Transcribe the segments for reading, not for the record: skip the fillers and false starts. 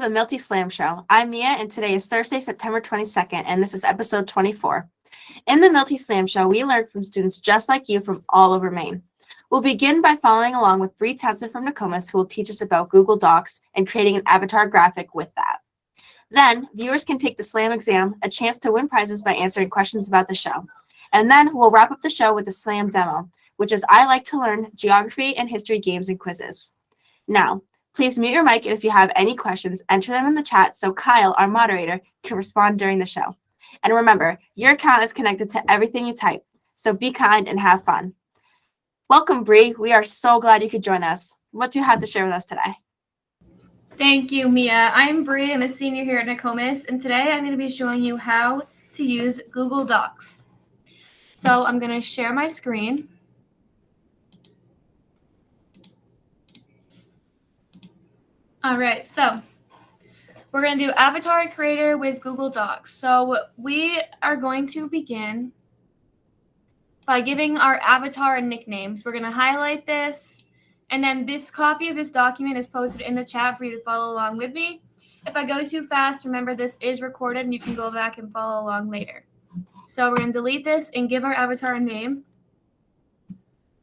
the MLTI Slam Show. I'm Mia, and today is Thursday, September 22nd, and this is episode 24. In the MLTI Slam Show, we learn from students just like you from all over Maine. We'll begin by following along with Bree Townsend from Nokomis, who will teach us about Google Docs and creating an avatar graphic with that. Then, viewers can take the Slam exam, a chance to win prizes by answering questions about the show. And then we'll wrap up the show with the Slam demo, which is I Like to Learn Geography and History games and quizzes. Now, please mute your mic, and if you have any questions, enter them in the chat so Kyle, our moderator, can respond during the show. And remember, your account is connected to everything you type, so be kind and have fun. Welcome, Bree. We are so glad you could join us. What do you have to share with us today? Thank you, Mia. I'm Bree. I'm a senior here at Nokomis, and today I'm going to be showing you how to use Google Docs. So I'm going to share my screen. All right, so we're going to do Avatar Creator with Google Docs. So we are going to begin by giving our avatar nicknames. We're going to highlight this, and then this copy of this document is posted in the chat for you to follow along with me. If I go too fast, remember this is recorded and you can go back and follow along later. So we're going to delete this and give our avatar a name.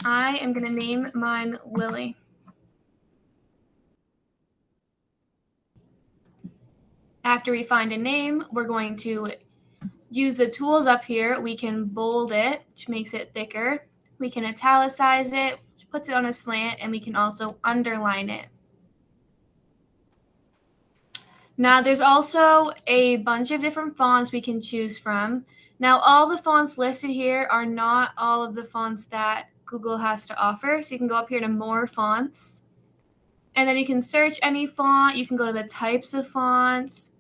I am going to name mine Lily. After we find a name, we're going to use the tools up here. We can bold it, which makes it thicker. We can italicize it, which puts it on a slant, and we can also underline it. Now, there's also a bunch of different fonts we can choose from. Now, all the fonts listed here are not all of the fonts that Google has to offer. So you can go up here to More Fonts, and then you can search any font. You can go to the types of fonts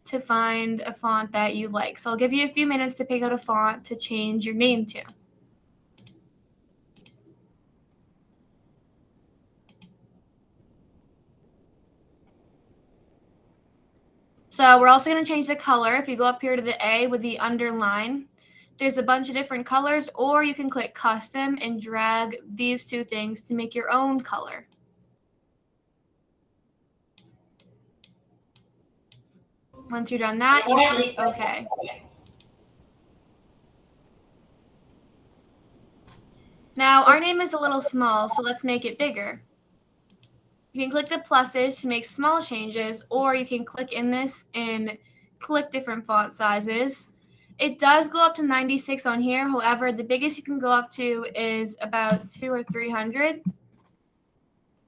to find a font that you like. So I'll give you a few minutes to pick out a font to change your name to. So we're also going to change the color. If you go up here to the A with the underline, there's a bunch of different colors, or you can click custom and drag these two things to make your own color. Once you're done that, you click OK. Now, our name is a little small, so let's make it bigger. You can click the pluses to make small changes, or you can click in this and click different font sizes. It does go up to 96 on here. However, the biggest you can go up to is about 200 or 300.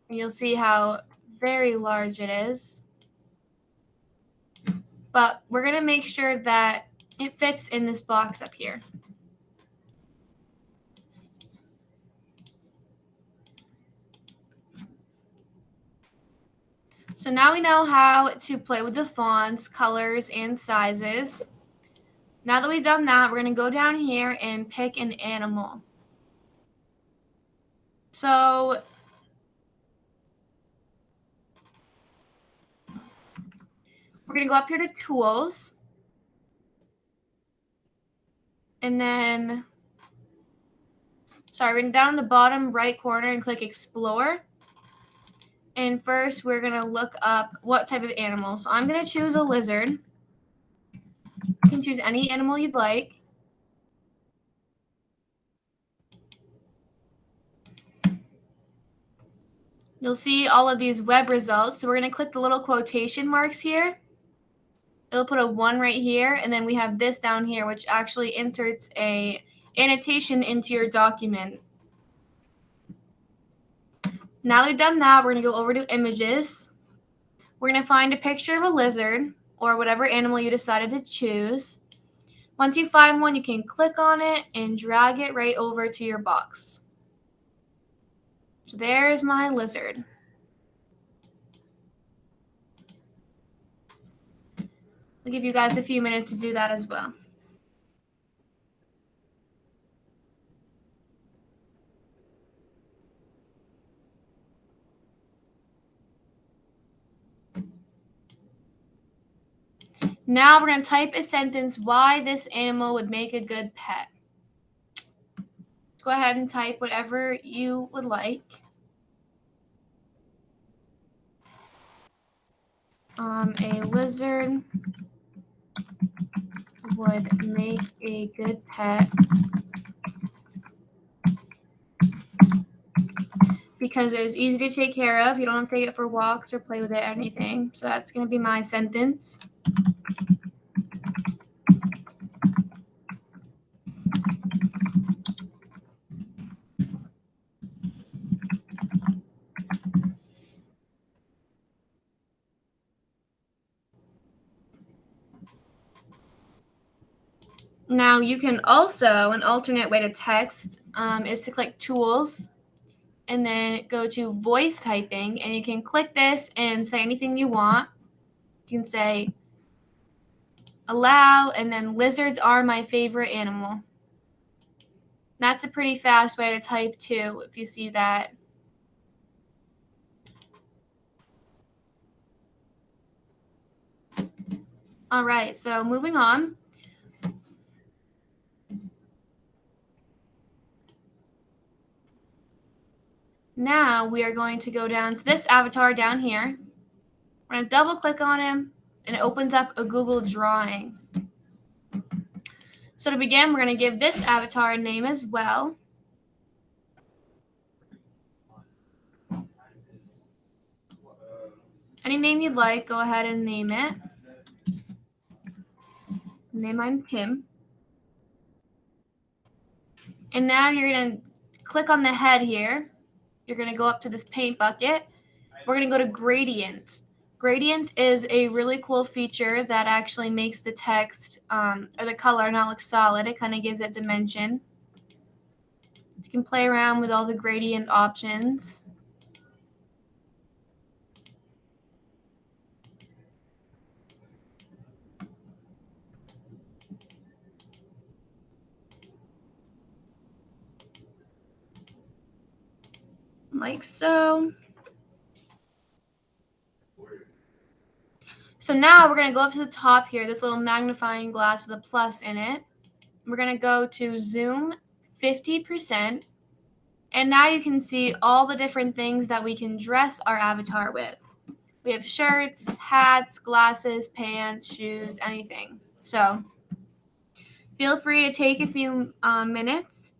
And you'll see how very large it is. But we're going to make sure that it fits in this box up here. So now we know how to play with the fonts, colors, and sizes. Now that we've done that, we're going to go down here and pick an animal. So we're going to go up here to Tools. And then, we're going to down in the bottom right corner and click Explore. And first, we're going to look up what type of animal. So I'm going to choose a lizard. You can choose any animal you'd like. You'll see all of these web results. So we're going to click the little quotation marks here. It'll put a 1 right here, and then we have this down here, which actually inserts a annotation into your document. Now that we've done that, we're going to go over to Images. We're going to find a picture of a lizard or whatever animal you decided to choose. Once you find one, you can click on it and drag it right over to your box. So there's my lizard. I'll give you guys a few minutes to do that as well. Now we're going to type a sentence why this animal would make a good pet. Go ahead and type whatever you would like. A lizard would make a good pet because it is easy to take care of. You don't have to take it for walks or play with it or anything. So that's going to be my sentence. Now you can also, an alternate way to text is to click Tools and then go to Voice Typing, and you can click this and say anything you want. You can say allow, and then lizards are my favorite animal. That's a pretty fast way to type too, if you see that. All right, so moving on. Now we are going to go down to this avatar down here. We're going to double click on him, and it opens up a Google Drawing. So to begin, we're going to give this avatar a name as well. Any name you'd like, go ahead and name it. Name mine Kim. And now you're going to click on the head here. You're going to go up to this paint bucket. We're going to go to Gradient. Gradient is a really cool feature that actually makes the text or the color not look solid. It kind of gives it dimension. You can play around with all the gradient options. Like so. So now we're going to go up to the top here, this little magnifying glass with a plus in it. We're going to go to zoom 50%. And now you can see all the different things that we can dress our avatar with. We have shirts, hats, glasses, pants, shoes, anything. So feel free to take a few minutes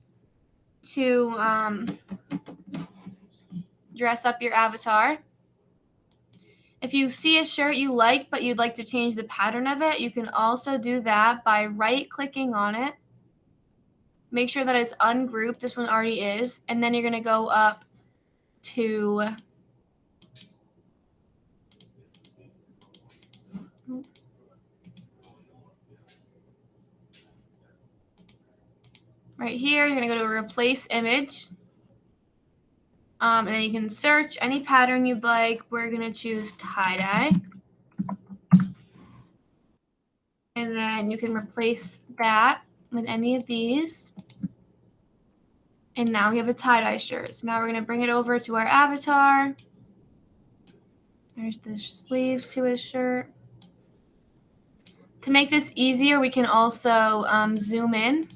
to dress up your avatar. If you see a shirt you like, but you'd like to change the pattern of it, you can also do that by right-clicking on it. Make sure that it's ungrouped. This one already is. And then you're going to go up to right here. You're going to go to Replace Image. And then you can search any pattern you'd like. We're going to choose tie-dye. And then you can replace that with any of these. And now we have a tie-dye shirt. So now we're going to bring it over to our avatar. There's the sleeves to his shirt. To make this easier, we can also zoom in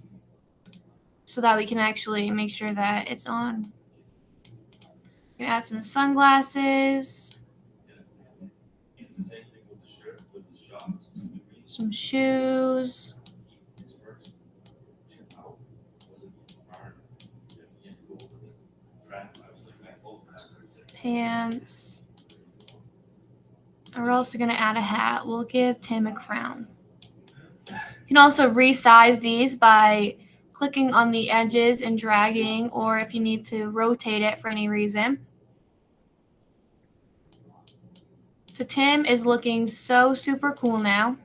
so that we can actually make sure that it's on. We can add some sunglasses, some shoes, pants. And we're also going to add a hat. We'll give Tim a crown. You can also resize these by clicking on the edges and dragging, or if you need to rotate it for any reason. So Tim is looking so super cool now.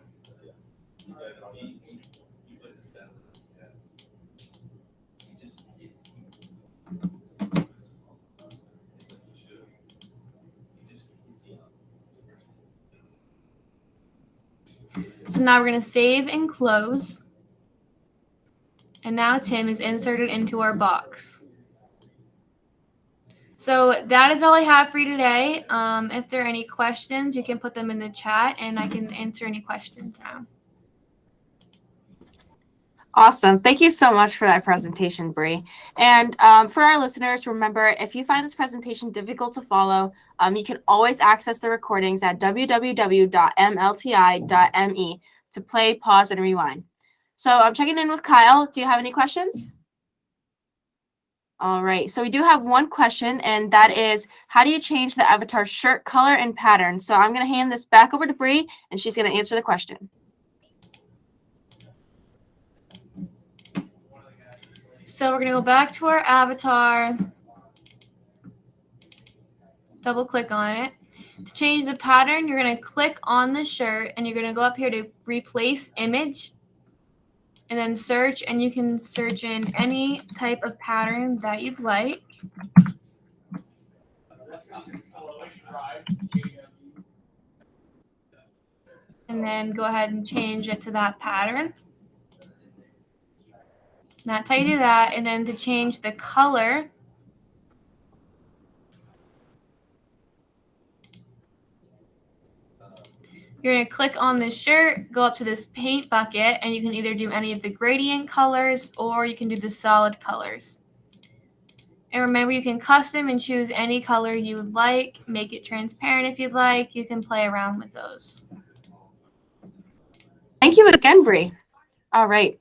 So now we're going to save and close. And now Tim is inserted into our box. So that is all I have for you today. If there are any questions, you can put them in the chat and I can answer any questions now. Awesome. Thank you so much for that presentation, Bree. And for our listeners, remember, if you find this presentation difficult to follow, you can always access the recordings at www.mlti.me to play, pause, and rewind. So I'm checking in with Kyle. Do you have any questions? All right. So we do have one question, and that is, how do you change the avatar shirt color and pattern? So I'm going to hand this back over to Bree, and she's going to answer the question. So we're going to go back to our avatar, double click on it. To change the pattern, you're going to click on the shirt and you're going to go up here to replace image and then search, and you can search in any type of pattern that you'd like. And then go ahead and change it to that pattern. That's how you do that. And then to change the color, you're going to click on this shirt, go up to this paint bucket, and you can either do any of the gradient colors or you can do the solid colors. And remember, you can custom and choose any color you would like, make it transparent if you'd like. You can play around with those. Thank you again, Bree. All right.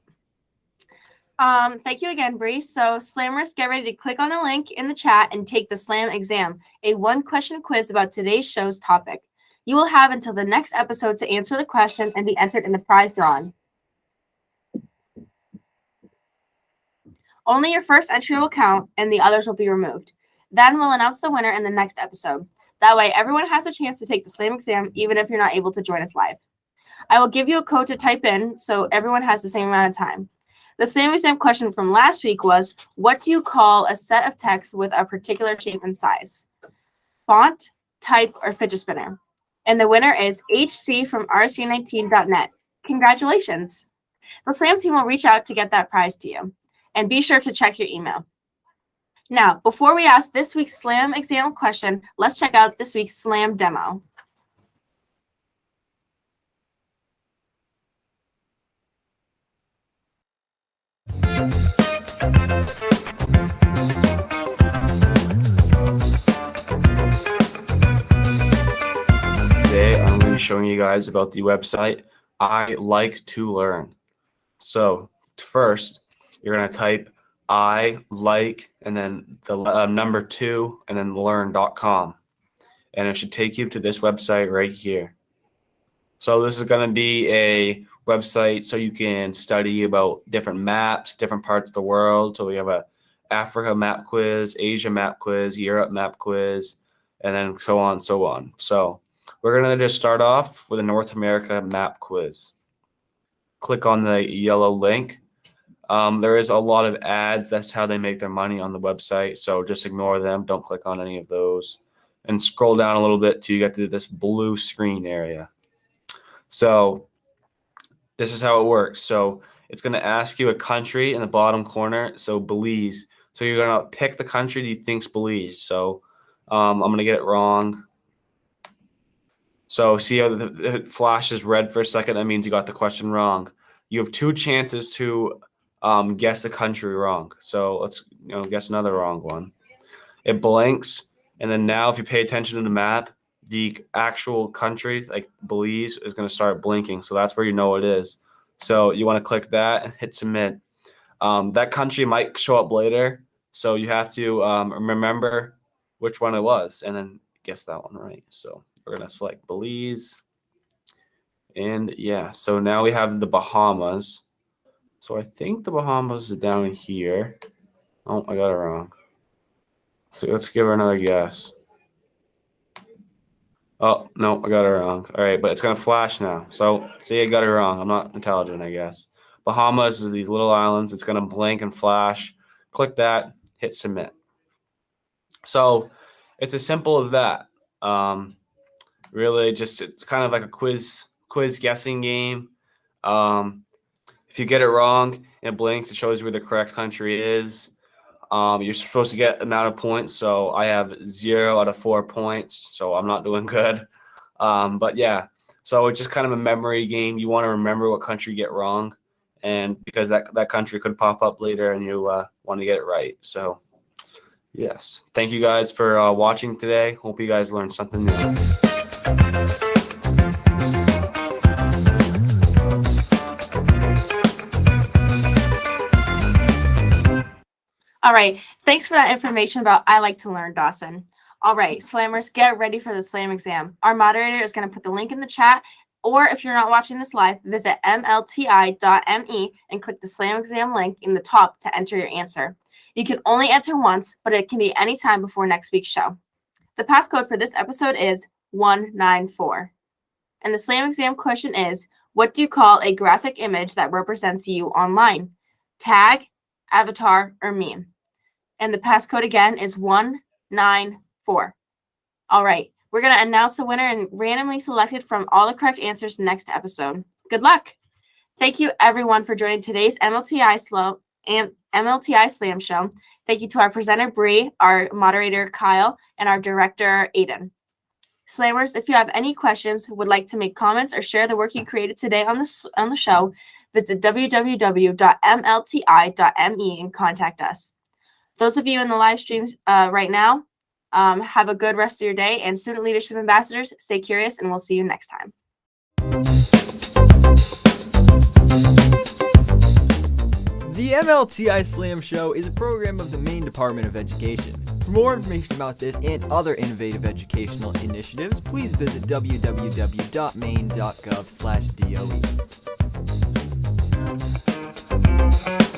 Thank you again, Bree. So Slammers, get ready to click on the link in the chat and take the SLAM exam, a one-question quiz about today's show's topic. You will have until the next episode to answer the question and be entered in the prize drawing. Only your first entry will count, and the others will be removed. Then we'll announce the winner in the next episode. That way, everyone has a chance to take the SLAM exam, even if you're not able to join us live. I will give you a code to type in, so everyone has the same amount of time. The SLAM exam question from last week was, what do you call a set of text with a particular shape and size? Font, type, or fidget spinner? And the winner is HC from rc19.net. Congratulations. The SLAM team will reach out to get that prize to you. And be sure to check your email. Now, before we ask this week's SLAM exam question, let's check out this week's SLAM demo. Today, I'm going to be showing you guys about the website I Like to Learn. So first, you're going to type I like and then the number 2 and then learn.com. And it should take you to this website right here. So this is going to be a website so you can study about different maps, different parts of the world. So we have a Africa map quiz, Asia map quiz, Europe map quiz, and then so on and so on. So we're going to just start off with a North America map quiz. Click on the yellow link. There is a lot of ads. That's how they make their money on the website. So just ignore them. Don't click on any of those. And scroll down a little bit till you get to this blue screen area. So this is how it works. So it's going to ask you a country in the bottom corner. So Belize. So you're going to pick the country that you think's Belize. So I'm going to get it wrong. So see how it flashes red for a second? That means you got the question wrong. You have 2 chances to guess the country wrong. So let's guess another wrong one. It blanks, and then now if you pay attention to the map, the actual country, like Belize, is going to start blinking. So that's where you know it is. So you want to click that and hit submit. That country might show up later, so you have to remember which one it was and then guess that one right. So we're going to select Belize. And yeah, so now we have the Bahamas. So I think the Bahamas is down here. Oh, I got it wrong. So let's give her another guess. Oh, no, I got it wrong. All right, but it's going to flash now. So see, I got it wrong. I'm not intelligent, I guess. Bahamas is these little islands. It's going to blink and flash. Click that, hit submit. So it's as simple as that. Really, just it's kind of like a quiz guessing game. If you get it wrong and it blinks, it shows you where the correct country is. You're supposed to get amount of points. So I have 0 out of 4 points. So I'm not doing good. But yeah, so it's just kind of a memory game. You want to remember what country you get wrong. and because that country could pop up later and you want to get it right. So yes, thank you guys for watching today. Hope you guys learned something new. All right, thanks for that information about I Like to Learn, Dawson. All right, Slammers, get ready for the Slam exam. Our moderator is going to put the link in the chat, or if you're not watching this live, visit mlti.me and click the Slam exam link in the top to enter your answer. You can only enter once, but it can be any time before next week's show. The passcode for this episode is 194. And the Slam exam question is, what do you call a graphic image that represents you online? Tag, avatar, or meme? And the passcode again is 194. All right, we're going to announce the winner and randomly selected from all the correct answers next episode. Good luck. Thank you, everyone, for joining today's MLTI Slam show. Thank you to our presenter, Bree, our moderator, Kyle, and our director, Aiden. Slammers, if you have any questions, would like to make comments, or share the work you created today on the show, visit www.mlti.me and contact us. Those of you in the live streams right now, have a good rest of your day. And student leadership ambassadors, stay curious, and we'll see you next time. The MLTI Slam Show is a program of the Maine Department of Education. For more information about this and other innovative educational initiatives, please visit www.maine.gov/DOE.